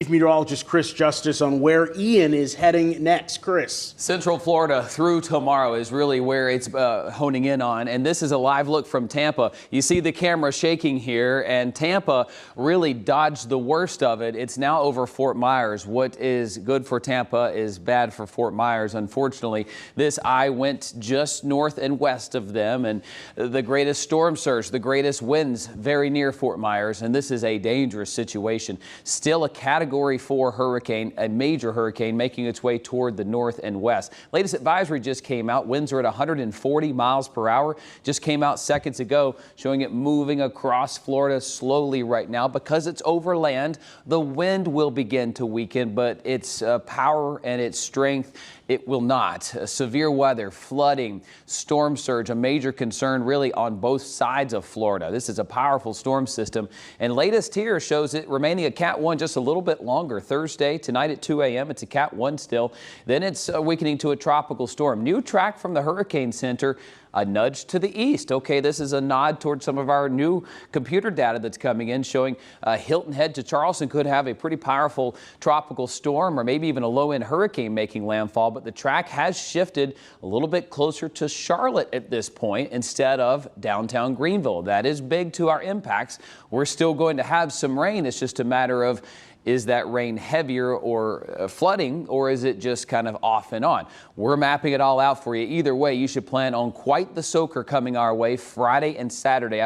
Chief Meteorologist Chris Justice on where Ian is heading next. Chris. Central Florida through tomorrow is really where it's honing in on, and this is a live look from Tampa. You see the camera shaking here, and Tampa really dodged the worst of it. It's now over Fort Myers. What is good for Tampa is bad for Fort Myers. Unfortunately, this eye went just north and west of them, and the greatest storm surge, the greatest winds very near Fort Myers, and this is a dangerous situation. Still a Category 4 hurricane, a major hurricane making its way toward the north and west. Latest advisory just came out. Winds are at 140 miles per hour. Just came out seconds ago, showing it moving across Florida slowly right now. Because it's over land, the wind will begin to weaken, but its power and its strength, it will not. Severe weather, flooding, storm surge, a major concern really on both sides of Florida. This is a powerful storm system, and latest here shows it remaining a Cat 1 just a little bit longer. Thursday, tonight at 2 a.m., it's a Cat 1 still. Then it's weakening to a tropical storm. New track from the Hurricane Center. A nudge to the east. Okay, this is a nod towards some of our new computer data that's coming in, showing Hilton Head to Charleston could have a pretty powerful tropical storm or maybe even a low-end hurricane making landfall. But the track has shifted a little bit closer to Charlotte at this point instead of downtown Greenville. That is big to our impacts. We're still going to have some rain. It's just a matter of, is that rain heavier or flooding, or is it just kind of off and on? We're mapping it all out for you. Either way, you should plan on quite the soaker coming our way Friday and Saturday.